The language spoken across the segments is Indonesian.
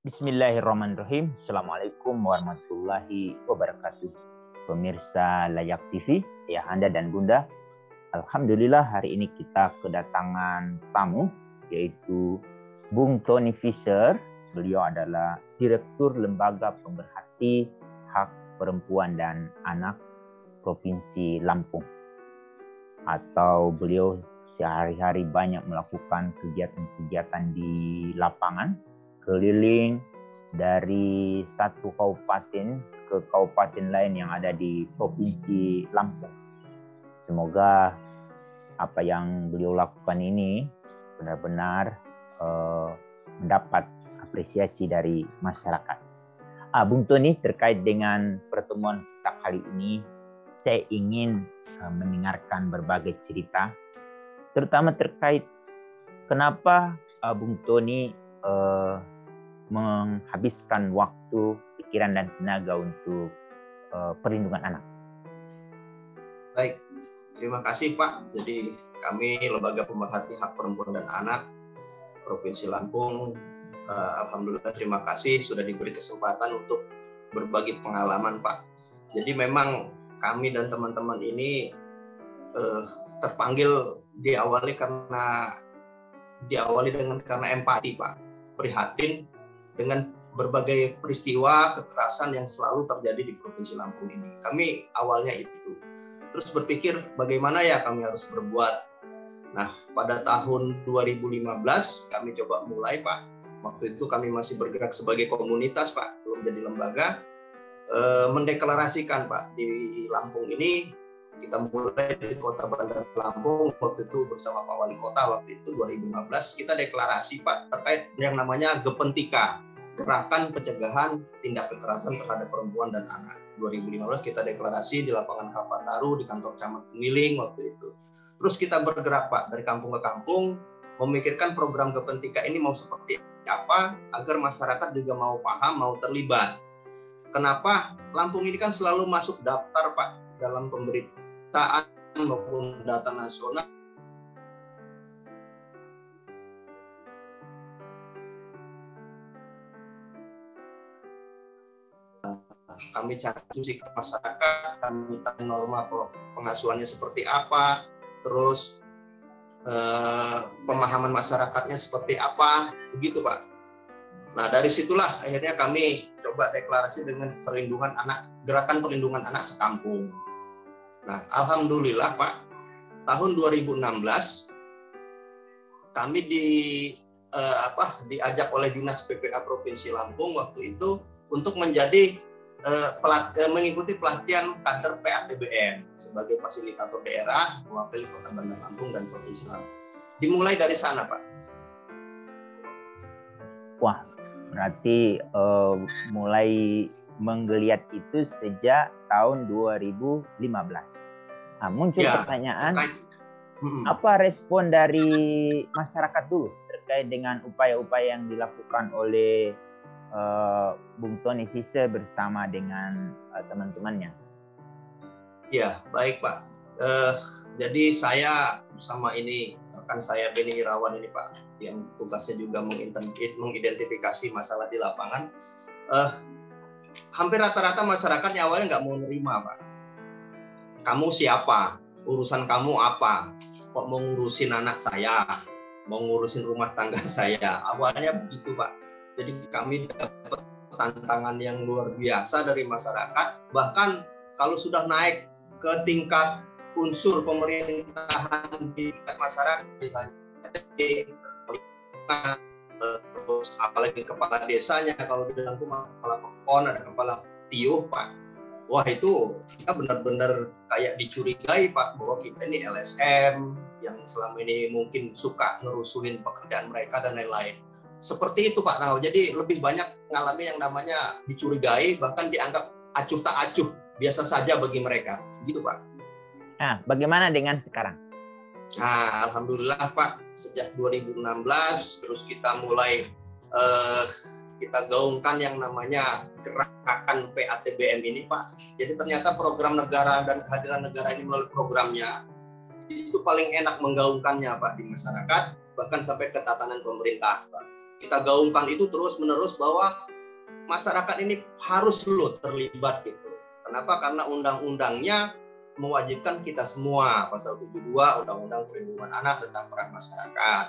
Bismillahirrahmanirrahim. Assalamualaikum warahmatullahi wabarakatuh. Pemirsa Layak TV, ayah anda dan bunda. Alhamdulillah hari ini kita kedatangan tamu, yaitu Bung Tony Fisher. Beliau adalah Direktur Lembaga Pemerhati Hak Perempuan dan Anak Provinsi Lampung. Atau beliau sehari-hari banyak melakukan kegiatan-kegiatan di lapangan, keliling dari satu kabupaten ke kabupaten lain yang ada di Provinsi Lampung. Semoga apa yang beliau lakukan ini benar-benar mendapat apresiasi dari masyarakat. Bung Tony, terkait dengan pertemuan kita kali ini, saya ingin mendengarkan berbagai cerita, terutama terkait kenapa Bung Tony menghabiskan waktu, pikiran, dan tenaga untuk perlindungan anak. Baik, terima kasih Pak. Jadi kami Lembaga Pemerhati Hak Perempuan dan Anak Provinsi Lampung, alhamdulillah terima kasih sudah diberi kesempatan untuk berbagi pengalaman Pak. Jadi memang kami dan teman-teman ini terpanggil diawali karena empati Pak, prihatin dengan berbagai peristiwa kekerasan yang selalu terjadi di Provinsi Lampung ini. Kami awalnya itu. Terus berpikir bagaimana ya kami harus berbuat. Nah, pada tahun 2015 kami coba mulai Pak. Waktu itu kami masih bergerak sebagai komunitas Pak, belum jadi lembaga. Mendeklarasikan Pak, di Lampung ini kita mulai dari Kota Bandar Lampung waktu itu bersama Pak Wali Kota waktu itu 2015 kita deklarasi Pak terkait yang namanya Gepentika, Gerakan Pencegahan Tindak Kekerasan Terhadap Perempuan dan Anak. 2015 kita deklarasi di lapangan Kapataru di kantor camat Pemiling waktu itu. Terus kita bergerak Pak dari kampung ke kampung memikirkan program Gepentika ini mau seperti apa agar masyarakat juga mau paham, mau terlibat. Kenapa Lampung ini kan selalu masuk daftar Pak dalam pemberitaan maupun data nasional. Kami cari ke masyarakat, kami tanya norma pengasuhannya seperti apa, terus pemahaman masyarakatnya seperti apa, begitu Pak. Nah dari situlah akhirnya kami coba deklarasi dengan perlindungan anak, Gerakan Perlindungan Anak Sekampung. Nah alhamdulillah Pak, tahun 2016 kami diajak oleh Dinas PPA Provinsi Lampung waktu itu untuk menjadi mengikuti pelatihan kader PATBN sebagai fasilitator daerah mewakili Kota Bandar Lampung dan Provinsi Lampung. Dimulai dari sana Pak. Wah, berarti mulai menggeliat itu sejak tahun 2015. Muncul pertanyaan, apa respon dari masyarakat dulu terkait dengan upaya-upaya yang dilakukan oleh Bung Tony Fisher bersama dengan teman-temannya? Ya, baik Pak. Jadi saya bersama ini rekan saya Beni Irawan ini Pak, yang tugasnya juga mengidentifikasi masalah di lapangan. Hampir rata-rata masyarakatnya awalnya nggak mau nerima Pak. Kamu siapa? Urusan kamu apa? Kok mau ngurusin anak saya? Mau ngurusin rumah tangga saya? Awalnya begitu Pak. Jadi kami dapat tantangan yang luar biasa dari masyarakat. Bahkan kalau sudah naik ke tingkat unsur pemerintahan di tingkat masyarakat, terus apalagi kepala desanya, kalau di dalam rumah kepala pekon, ada kepala tiuh Pak. Wah itu kita benar-benar kayak dicurigai Pak, bahwa kita ini LSM yang selama ini mungkin suka ngerusuhin pekerjaan mereka dan lain-lain. Seperti itu Pak. Nah, jadi lebih banyak mengalami yang namanya dicurigai, bahkan dianggap acuh tak acuh, biasa saja bagi mereka. Gitu Pak. Nah, bagaimana dengan sekarang? Nah, alhamdulillah Pak, sejak 2016 terus kita mulai kita gaungkan yang namanya Gerakan PATBN ini Pak. Jadi ternyata program negara dan kehadiran negara ini melalui programnya itu paling enak menggaungkannya Pak di masyarakat, bahkan sampai ke tatanan pemerintah Pak. Kita gaungkan itu terus-menerus bahwa masyarakat ini harus loh terlibat gitu. Kenapa? Karena undang-undangnya mewajibkan kita semua, pasal 72 Undang-Undang Perlindungan Anak tentang peran masyarakat.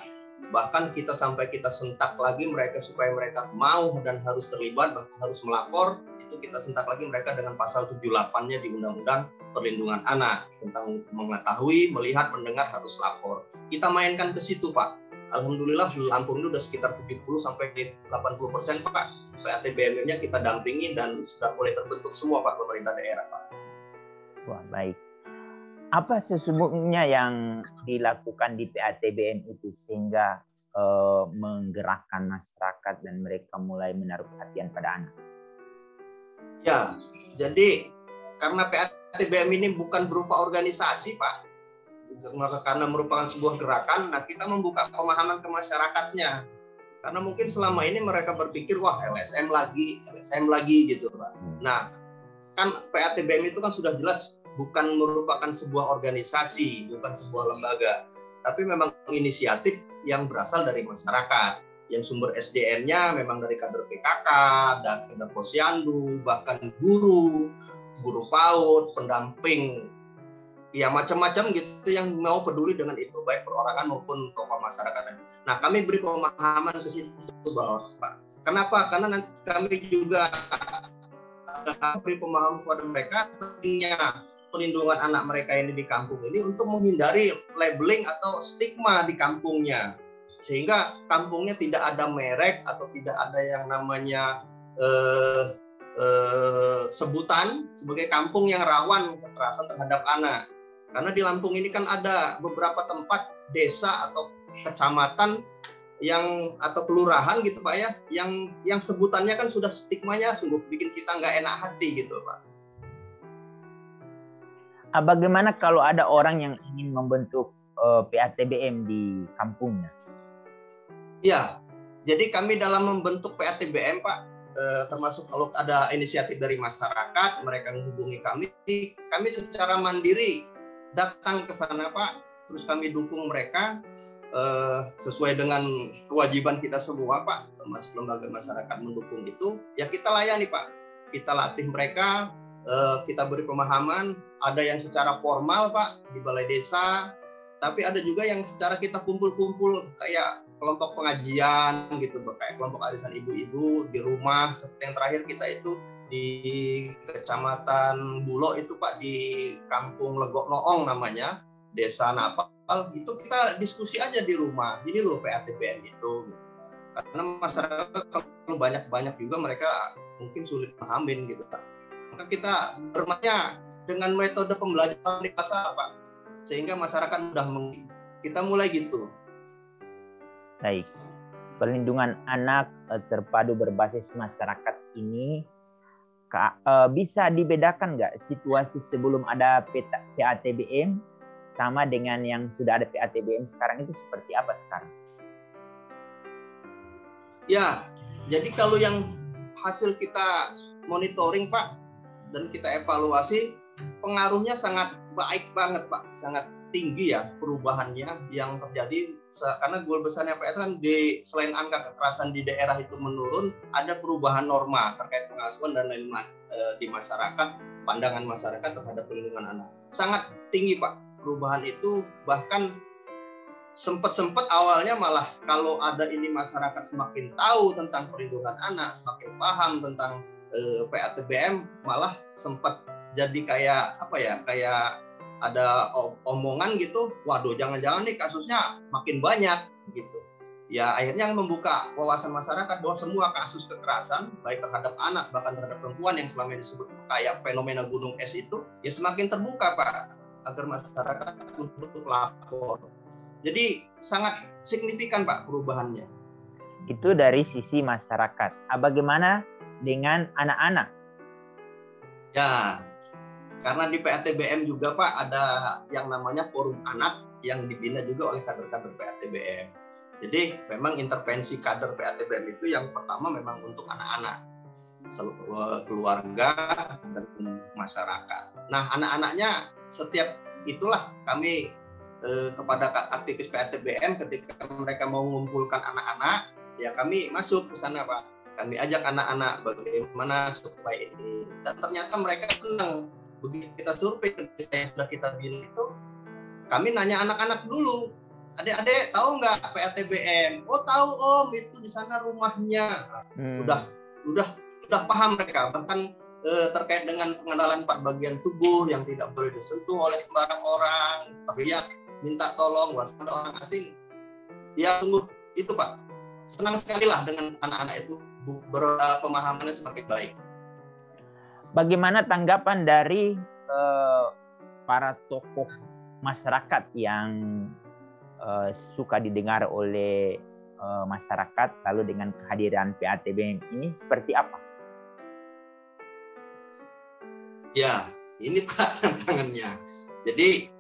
Bahkan kita sampai kita sentak lagi mereka supaya mereka mau dan harus terlibat, bahkan harus melapor, itu kita sentak lagi mereka dengan pasal 78-nya di Undang-Undang Perlindungan Anak tentang mengetahui, melihat, mendengar harus lapor. Kita mainkan ke situ Pak. Alhamdulillah di Lampung itu sudah sekitar 70-80% Pak. PATBM-nya kita dampingi dan sudah mulai terbentuk semua Pak pemerintah daerah Pak. Wah, baik. Apa sesungguhnya yang dilakukan di PATBM itu sehingga menggerakkan masyarakat dan mereka mulai menaruh perhatian pada anak? Ya, jadi karena PATBM ini bukan berupa organisasi Pak, karena merupakan sebuah gerakan, nah kita membuka pemahaman ke masyarakatnya. Karena mungkin selama ini mereka berpikir, wah LSM lagi gitu Pak. Nah, kan PATBM itu kan sudah jelas bukan merupakan sebuah organisasi, bukan sebuah lembaga, tapi memang inisiatif yang berasal dari masyarakat. Yang sumber SDM-nya memang dari kader PKK, dan kader posyandu, bahkan guru PAUD, pendamping, ya macam-macam gitu yang mau peduli dengan itu, baik perorangan maupun tokoh masyarakat. Nah, kami beri pemahaman ke situ bahwa Pak, kenapa? Karena nanti kami juga beri pemahaman kepada mereka pentingnya perlindungan anak mereka ini di kampung ini untuk menghindari labeling atau stigma di kampungnya, sehingga kampungnya tidak ada merek atau tidak ada yang namanya sebutan sebagai kampung yang rawan kekerasan terhadap anak. Karena di Lampung ini kan ada beberapa tempat desa atau kecamatan atau kelurahan gitu Pak ya, yang sebutannya kan sudah stigmanya sungguh bikin kita nggak enak hati gitu Pak. Bagaimana kalau ada orang yang ingin membentuk PATBM di kampungnya? Ya, jadi kami dalam membentuk PATBM Pak, termasuk kalau ada inisiatif dari masyarakat, mereka menghubungi kami secara mandiri datang ke sana Pak, terus kami dukung mereka sesuai dengan kewajiban kita semua Pak, termasuk lembaga masyarakat mendukung itu, ya kita layani Pak, kita latih mereka, kita beri pemahaman, ada yang secara formal Pak di balai desa, tapi ada juga yang secara kita kumpul-kumpul kayak kelompok pengajian gitu, kayak kelompok arisan ibu-ibu di rumah, seperti yang terakhir kita itu di Kecamatan Bulo itu Pak, di Kampung Legok Noong namanya, Desa Napal, itu kita diskusi aja di rumah. Ini loh PATBM itu. Karena masyarakat kalau banyak juga mereka mungkin sulit pahamin gitu Pak. Maka kita bermainnya dengan metode pembelajaran di pasar Pak, sehingga masyarakat mudah kita mulai gitu. Baik. Perlindungan anak terpadu berbasis masyarakat ini bisa dibedakan nggak situasi sebelum ada PATBM sama dengan yang sudah ada PATBM sekarang itu seperti apa sekarang? Ya, jadi kalau yang hasil kita monitoring Pak dan kita evaluasi, pengaruhnya sangat baik banget Pak, sangat tinggi ya perubahannya yang terjadi, karena goal besarnya Pak itu kan selain angka kekerasan di daerah itu menurun, ada perubahan norma terkait pengasuhan dan lain-lain di masyarakat, pandangan masyarakat terhadap perlindungan anak sangat tinggi Pak perubahan itu. Bahkan sempat awalnya malah kalau ada ini masyarakat semakin tahu tentang perlindungan anak, semakin paham tentang PATBM, malah sempat jadi kayak apa ya, kayak ada omongan gitu, waduh jangan-jangan nih kasusnya makin banyak gitu. Ya akhirnya membuka wawasan masyarakat bahwa semua kasus kekerasan baik terhadap anak bahkan terhadap perempuan yang selama ini disebut kayak fenomena gunung es itu ya semakin terbuka Pak, agar masyarakat untuk lapor. Jadi sangat signifikan Pak perubahannya. Itu dari sisi masyarakat. Bagaimana dengan anak-anak? Ya, karena di PATBM juga Pak ada yang namanya forum anak yang dibina juga oleh kader-kader PATBM. Jadi memang intervensi kader PATBM itu yang pertama memang untuk anak-anak, seluruh keluarga dan masyarakat. Nah anak-anaknya setiap itulah kami kepada aktivis PATBM ketika mereka mau mengumpulkan anak-anak, ya kami masuk ke sana Pak. Kami ajak anak-anak bagaimana supaya ini. Dan ternyata mereka senang. Begitu kita survei yang sudah kita bilang itu, kami nanya anak-anak dulu. Adik-adik tahu nggak PATBM? Oh tahu Om, itu di sana rumahnya. Udah paham mereka. Bahkan terkait dengan pengenalan 4 bagian tubuh yang tidak boleh disentuh oleh sembarang orang, teriak, minta tolong, waspada orang asing. Ya sungguh itu Pak. Senang sekali lah dengan anak-anak itu pemahamannya semakin baik. Bagaimana tanggapan dari para tokoh masyarakat yang suka didengar oleh masyarakat, lalu dengan kehadiran PATBM ini seperti apa? Ya, ini Pak tantangannya. Jadi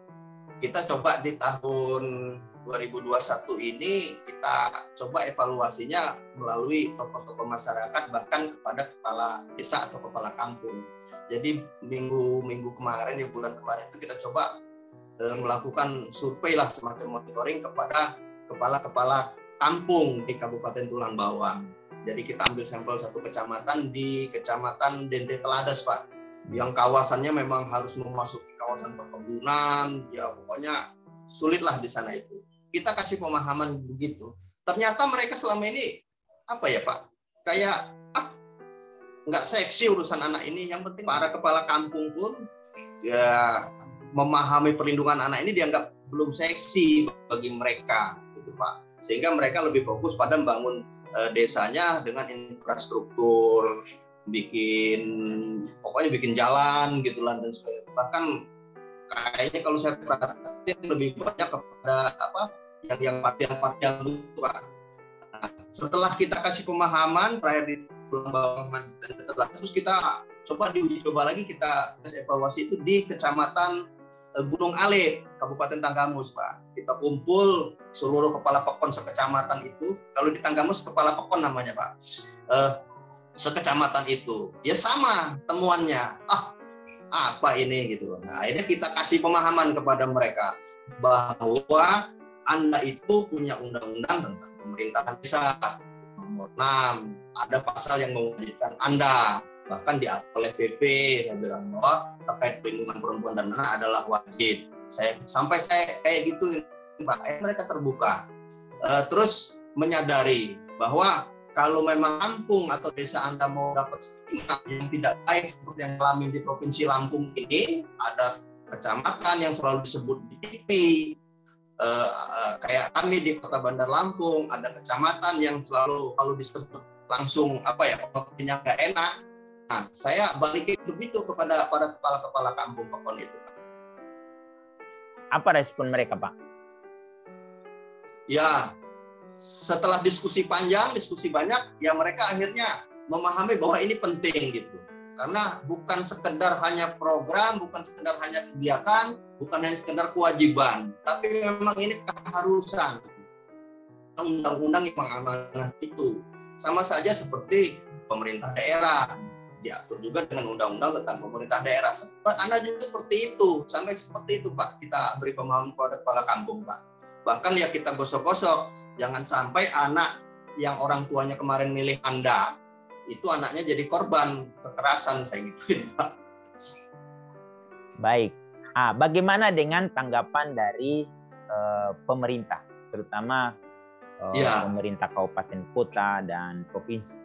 kita coba di tahun 2021 ini kita coba evaluasinya melalui tokoh-tokoh masyarakat, bahkan kepada kepala desa atau kepala kampung. Jadi minggu kemarin, bulan kemarin itu kita coba melakukan survei lah, semacam monitoring kepada kepala-kepala kampung di Kabupaten Tulang Bawang. Jadi kita ambil sampel satu kecamatan di Kecamatan Dente Teladas Pak, yang kawasannya memang harus memasuki kawasan perkebunan, ya pokoknya sulit lah di sana itu. Kita kasih pemahaman begitu. Ternyata mereka selama ini apa ya Pak, kayak nggak seksi urusan anak ini. Yang penting para kepala kampung pun ya memahami perlindungan anak ini dianggap belum seksi bagi mereka, gitu Pak. Sehingga mereka lebih fokus pada membangun desanya dengan infrastruktur, pokoknya bikin jalan gitulah dan sebagainya. Bahkan kayaknya kalau saya perhatiin lebih banyak kepada yang partial dulu Pak. Nah, setelah kita kasih pemahaman terakhir di Tulang Bawang terus kita diuji coba lagi, kita evaluasi itu di Kecamatan Gunung Alif, Kabupaten Tanggamus Pak. Kita kumpul seluruh kepala pekon sekecamatan itu. Kalau di Tanggamus kepala pekon namanya Pak. Sekecamatan itu ya sama temuannya. Apa ini gitu. Nah, akhirnya kita kasih pemahaman kepada mereka bahwa Anda itu punya undang-undang tentang pemerintahan desa nomor 6. Ada pasal yang mewajibkan Anda, bahkan diatur oleh PP, saya bilang bahwa terkait perlindungan perempuan dan anak adalah wajib. Saya kayak gitu Pak. Mereka terbuka. Terus menyadari bahwa kalau memang kampung atau desa Anda mau dapat stigma yang tidak baik seperti yang alami di Provinsi Lampung ini, ada kecamatan yang selalu disebut di TV, kayak kami di Kota Bandar Lampung, ada kecamatan yang selalu kalau disebut langsung opininya nggak enak. Nah, saya balikin begitu kepada para kepala kampung pekon itu. Apa respon mereka Pak? Ya, setelah diskusi panjang, diskusi banyak, ya mereka akhirnya memahami bahwa ini penting gitu. Karena bukan sekedar hanya program, bukan sekedar hanya kegiatan, bukan hanya sekedar kewajiban, tapi memang ini keharusan. Undang-undang yang mengamanah itu. Sama saja seperti pemerintah daerah, diatur juga dengan undang-undang tentang pemerintah daerah. Anda juga seperti itu, sampai seperti itu Pak, kita beri pemahaman kepada kepala kampung Pak. Bahkan ya kita gosok-gosok, jangan sampai anak yang orang tuanya kemarin milih Anda, itu anaknya jadi korban kekerasan, saya gituin Pak. Baik. Bagaimana dengan tanggapan dari pemerintah, terutama pemerintah kabupaten, kota, dan provinsi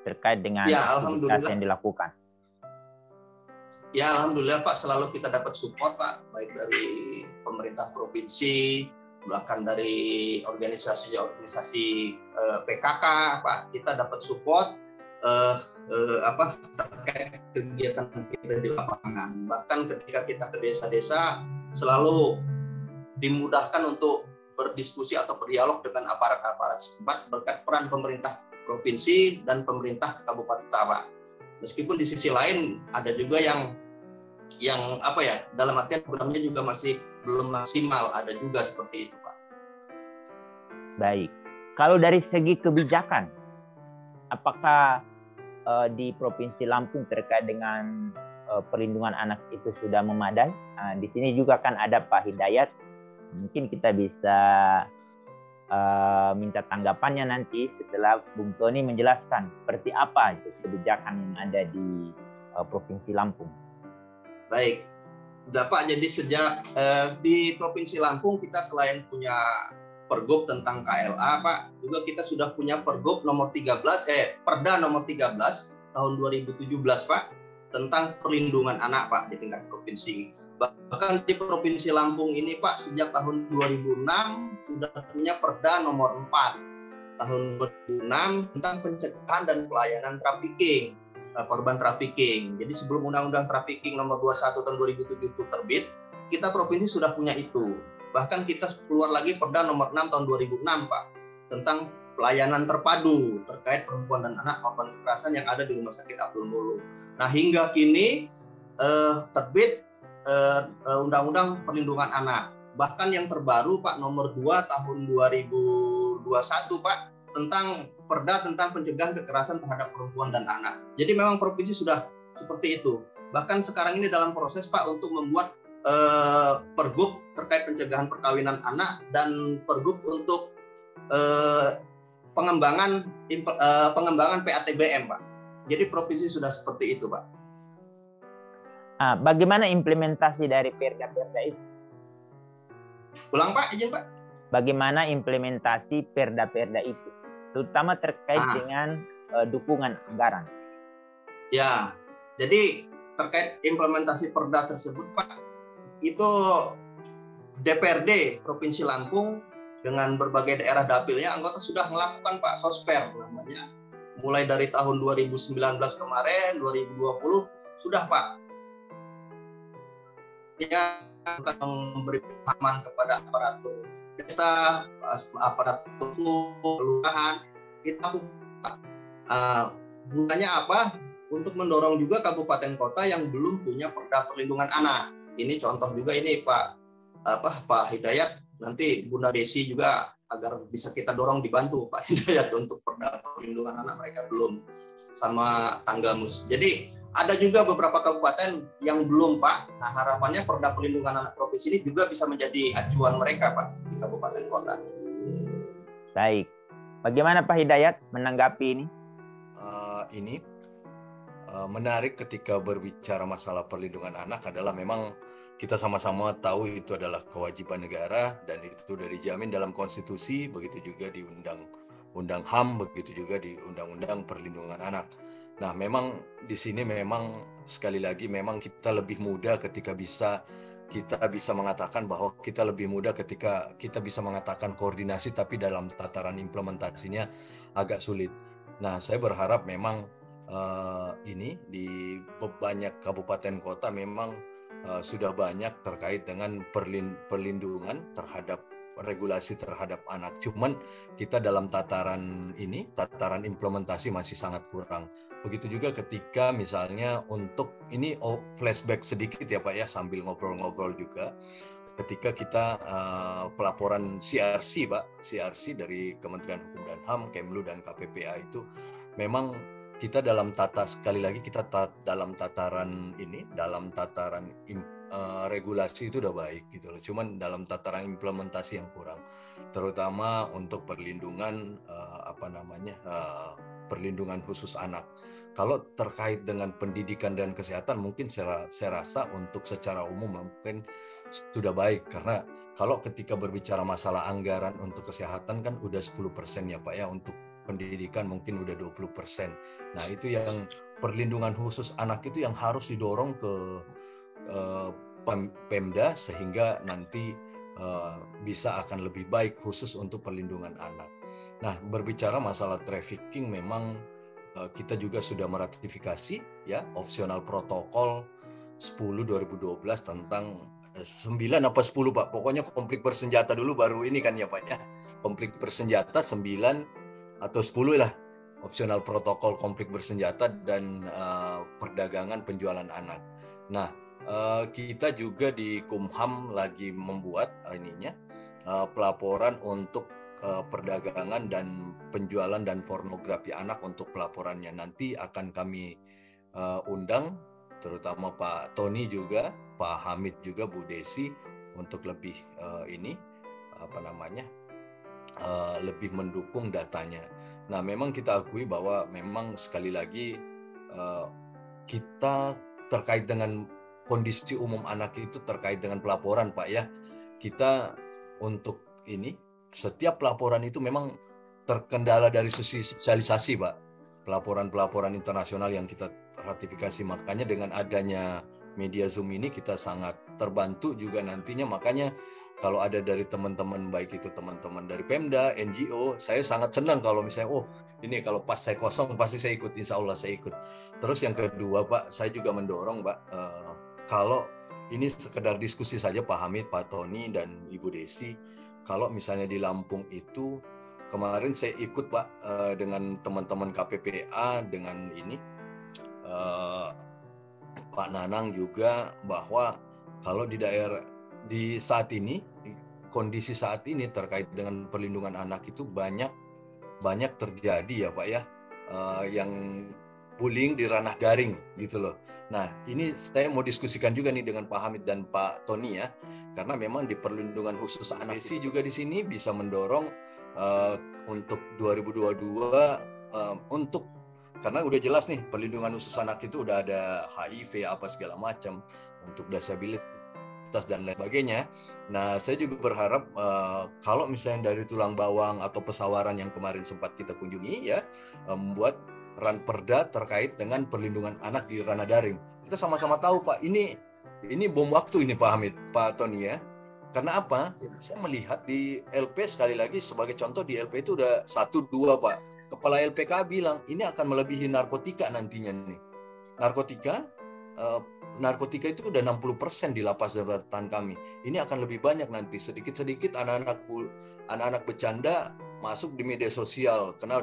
terkait dengan aktivitas yang dilakukan? Ya alhamdulillah Pak, selalu kita dapat support Pak, baik dari pemerintah provinsi, bahkan dari organisasi PKK Pak, kita dapat support terkait kegiatan kita di lapangan. Bahkan ketika kita ke desa-desa selalu dimudahkan untuk berdiskusi atau berdialog dengan aparat-aparat setempat berkat peran pemerintah provinsi dan pemerintah kabupaten Pak. Meskipun di sisi lain ada juga yang dalam artian programnya juga masih belum maksimal, ada juga seperti itu Pak. Baik. Kalau dari segi kebijakan, apakah di Provinsi Lampung terkait dengan perlindungan anak itu sudah memadai? Di sini juga kan ada Pak Hidayat Mungkin kita bisa minta tanggapannya nanti setelah Bung Tony menjelaskan seperti apa itu kebijakan yang ada di Provinsi Lampung. Baik, Pak. Jadi sejak di Provinsi Lampung kita selain punya Pergub tentang KLA, Pak, juga kita sudah punya Pergub nomor 13, Perda nomor 13 tahun 2017, Pak, tentang perlindungan anak, Pak, di tingkat provinsi. Bahkan di Provinsi Lampung ini, Pak, sejak tahun 2006 sudah punya Perda nomor 4 tahun 2006 tentang pencegahan dan pelayanan trafficking, korban trafficking. Jadi sebelum Undang-Undang Trafficking nomor 21 tahun 2007 itu terbit, kita provinsi sudah punya itu. Bahkan kita keluar lagi Perda nomor 6 tahun 2006, Pak, tentang pelayanan terpadu terkait perempuan dan anak korban kekerasan yang ada di Rumah Sakit Abdul Muluk. Nah, hingga kini terbit Undang-Undang Perlindungan Anak. Bahkan yang terbaru, Pak, nomor 2 tahun 2021, Pak, tentang Perda tentang pencegahan kekerasan terhadap perempuan dan anak. Jadi memang provinsi sudah seperti itu. Bahkan sekarang ini dalam proses, Pak, untuk membuat Pergub terkait pencegahan perkawinan anak dan Pergub untuk pengembangan PATBM, Pak. Jadi provinsi sudah seperti itu, Pak. Bagaimana implementasi dari perda-perda itu? Ulang, Pak, izin, Pak. Bagaimana implementasi perda-perda itu, terutama terkait dengan dukungan anggaran? Ya, jadi terkait implementasi perda tersebut, Pak, itu DPRD Provinsi Lampung dengan berbagai daerah dapilnya anggota sudah melakukan, Pak, sosper namanya. Mulai dari tahun 2019 kemarin, 2020 sudah, Pak. Ya, memberi pemahaman kepada aparatur desa, aparatur kelurahan. Kita gunanya apa? Untuk mendorong juga kabupaten kota yang belum punya perda perlindungan anak. Ini contoh juga ini, Pak Hidayat, nanti Bunda Desi juga agar bisa kita dorong dibantu Pak Hidayat untuk perda perlindungan anak, mereka belum, sama Tanggamus. Jadi ada juga beberapa kabupaten yang belum, Pak. Nah, harapannya perda perlindungan anak provinsi ini juga bisa menjadi acuan mereka, Pak, di kabupaten kota. Baik. Bagaimana Pak Hidayat menanggapi ini? Menarik ketika berbicara masalah perlindungan anak adalah memang kita sama-sama tahu itu adalah kewajiban negara dan itu sudah dijamin dalam konstitusi, begitu juga di undang-undang HAM, begitu juga di undang-undang perlindungan anak. Nah, memang di sini memang sekali lagi memang kita lebih mudah ketika kita bisa mengatakan bahwa kita lebih mudah ketika kita bisa mengatakan koordinasi, tapi dalam tataran implementasinya agak sulit. Nah, saya berharap memang ini di banyak kabupaten kota memang sudah banyak terkait dengan perlindungan terhadap regulasi terhadap anak. Cuman kita dalam tataran implementasi masih sangat kurang. Begitu juga ketika misalnya untuk ini flashback sedikit ya Pak ya, sambil ngobrol-ngobrol juga. Ketika kita pelaporan CRC Pak, CRC dari Kementerian Hukum dan HAM, Kemlu dan KPPA itu memang kita dalam dalam tataran regulasi itu udah baik gitu loh. Cuman dalam tataran implementasi yang kurang, terutama untuk perlindungan perlindungan khusus anak. Kalau terkait dengan pendidikan dan kesehatan mungkin saya rasa untuk secara umum mungkin sudah baik, karena kalau ketika berbicara masalah anggaran untuk kesehatan kan udah 10% ya Pak ya, untuk pendidikan mungkin udah 20%. Nah, itu yang perlindungan khusus anak itu yang harus didorong ke Pemda sehingga nanti bisa akan lebih baik khusus untuk perlindungan anak. Nah, berbicara masalah trafficking memang kita juga sudah meratifikasi ya opsional protokol 10 2012 tentang 9 apa 10 Pak. Pokoknya konflik bersenjata dulu baru ini kan ya Pak ya. Konflik bersenjata 9 atau 10 lah, opsional protokol konflik bersenjata dan perdagangan penjualan anak. Nah, kita juga di Kumham lagi membuat pelaporan untuk perdagangan dan penjualan dan pornografi anak untuk pelaporannya. Nanti akan kami undang terutama Pak Tony juga, Pak Hamid juga, Bu Desi untuk lebih lebih mendukung datanya. Nah, memang kita akui bahwa memang sekali lagi kita terkait dengan kondisi umum anak itu terkait dengan pelaporan, Pak ya. Kita untuk ini setiap pelaporan itu memang terkendala dari sisi sosialisasi, Pak. Pelaporan-pelaporan internasional yang kita ratifikasi, makanya dengan adanya media Zoom ini kita sangat terbantu juga nantinya. Makanya kalau ada dari teman-teman, baik itu teman-teman dari Pemda, NGO, saya sangat senang kalau misalnya, ini kalau pas saya kosong pasti saya ikut, insya Allah saya ikut. Terus yang kedua, Pak, saya juga mendorong, Pak, kalau ini sekedar diskusi saja, Pak Hamid, Pak Tony, dan Ibu Desi, kalau misalnya di Lampung itu, kemarin saya ikut, Pak, dengan teman-teman KPPA, dengan ini, Pak Nanang juga, bahwa kalau di daerah, di saat ini, kondisi saat ini terkait dengan perlindungan anak itu banyak terjadi ya Pak ya, yang bullying di ranah daring gitu loh. Nah, ini saya mau diskusikan juga nih dengan Pak Hamid dan Pak Tony ya, karena memang di perlindungan khusus anak sih juga di sini bisa mendorong untuk 2022 untuk, karena udah jelas nih perlindungan khusus anak itu udah ada HIV apa segala macam, untuk disabilitas dan lain sebagainya. Nah, saya juga berharap kalau misalnya dari Tulang Bawang atau Pesawaran yang kemarin sempat kita kunjungi ya, membuat ranperda terkait dengan perlindungan anak di ranah daring. Kita sama-sama tahu, Pak, ini bom waktu ini, Pak Hamid, Pak Tony ya. Karena apa? Saya melihat di LP, sekali lagi sebagai contoh, di LP itu udah 1-2, Pak. Kepala LPK bilang ini akan melebihi narkotika nantinya nih. Narkotika itu udah 60% di lapas daratan kami. Ini akan lebih banyak nanti. Sedikit-sedikit anak-anak bercanda masuk di media sosial, kena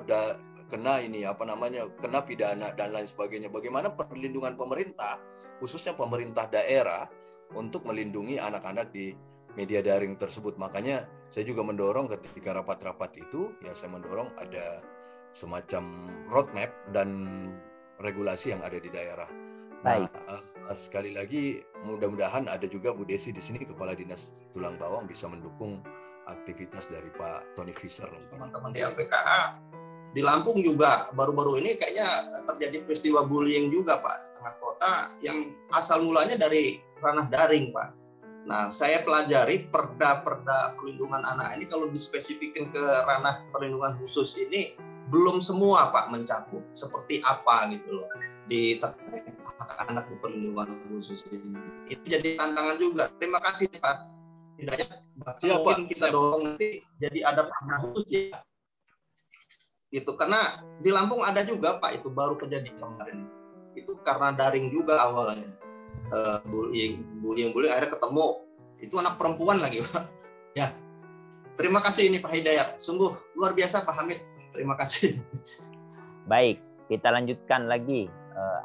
pidana dan lain sebagainya. Bagaimana perlindungan pemerintah, khususnya pemerintah daerah, untuk melindungi anak-anak di media daring tersebut. Makanya saya juga mendorong ketika rapat-rapat itu, ya saya mendorong ada semacam roadmap dan regulasi yang ada di daerah. Nah, sekali lagi mudah-mudahan ada juga Bu Desi di sini, Kepala Dinas Tulang Bawang, bisa mendukung aktivitas dari Pak Tony Fisher. Teman-teman di LPKA di Lampung juga baru-baru ini kayaknya terjadi peristiwa bullying juga, Pak, di tengah kota yang asal mulanya dari ranah daring, Pak. Nah, saya pelajari perda-perda perlindungan anak ini kalau dispesifikin ke ranah perlindungan khusus ini belum semua, Pak, mencakup seperti apa gitu loh di terkait anak di perlindungan khusus ini. Itu jadi tantangan juga. Terima kasih, Pak Hidayat. Mungkin kita dorong nanti jadi ada perda khusus ya. Gitu, karena di Lampung ada juga, Pak, itu baru kejadian kemarin. Itu karena daring juga awalnya. Bullying akhirnya ketemu. Itu anak perempuan lagi, Pak. Ya. Terima kasih ini Pak Hidayat. Sungguh luar biasa, Pak Hamid. Terima kasih. Baik, kita lanjutkan lagi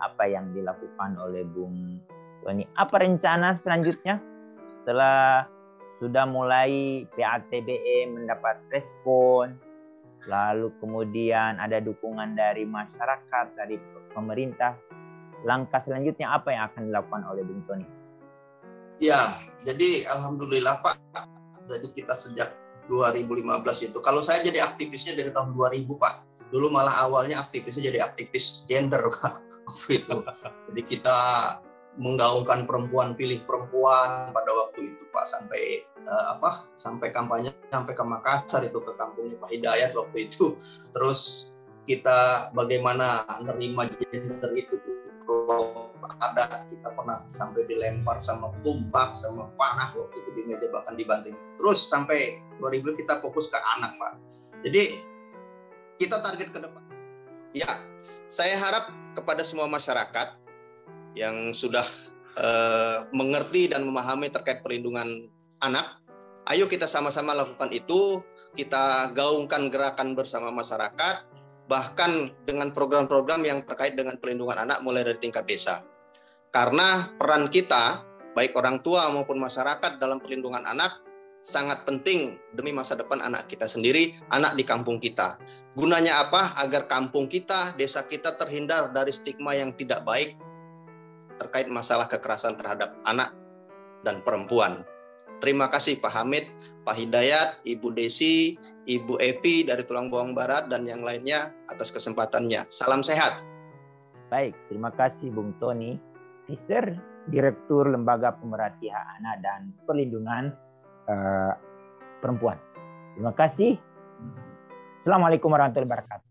apa yang dilakukan oleh Bung Tony. Apa rencana selanjutnya setelah sudah mulai PATBE mendapat respon, lalu kemudian ada dukungan dari masyarakat, dari pemerintah? Langkah selanjutnya apa yang akan dilakukan oleh Bung Tony? Ya, jadi alhamdulillah, Pak. Jadi kita sejak 2015 itu, kalau saya jadi aktivisnya dari tahun 2000, Pak. Dulu malah awalnya aktivisnya jadi aktivis gender, Pak. Waktu itu. Jadi kita menggaungkan perempuan, pilih perempuan pada waktu itu, Pak, sampai kampanye sampai ke Makassar, itu ke kampungnya Pak Hidayat waktu itu. Terus kita bagaimana nerima gender itu, kalau ada kita pernah sampai dilempar sama tumpah, sama panah waktu itu di meja, bahkan dibanting. Terus sampai 2000 kita fokus ke anak, Pak. Jadi kita target ke depan. Ya, saya harap kepada semua masyarakat yang sudah mengerti dan memahami terkait perlindungan anak, ayo kita sama-sama lakukan itu. Kita gaungkan gerakan bersama masyarakat, bahkan dengan program-program yang terkait dengan perlindungan anak mulai dari tingkat desa. Karena peran kita, baik orang tua maupun masyarakat dalam perlindungan anak, sangat penting demi masa depan anak kita sendiri, anak di kampung kita. Gunanya apa? Agar kampung kita, desa kita terhindar dari stigma yang tidak baik terkait masalah kekerasan terhadap anak dan perempuan. Terima kasih Pak Hamid, Pak Hidayat, Ibu Desi, Ibu Epi dari Tulang Bawang Barat, dan yang lainnya atas kesempatannya. Salam sehat. Baik, terima kasih Bung Tony Fischer, Direktur Lembaga Pemerhati Hak Anak dan Perlindungan Perempuan. Terima kasih. Assalamualaikum warahmatullahi wabarakatuh.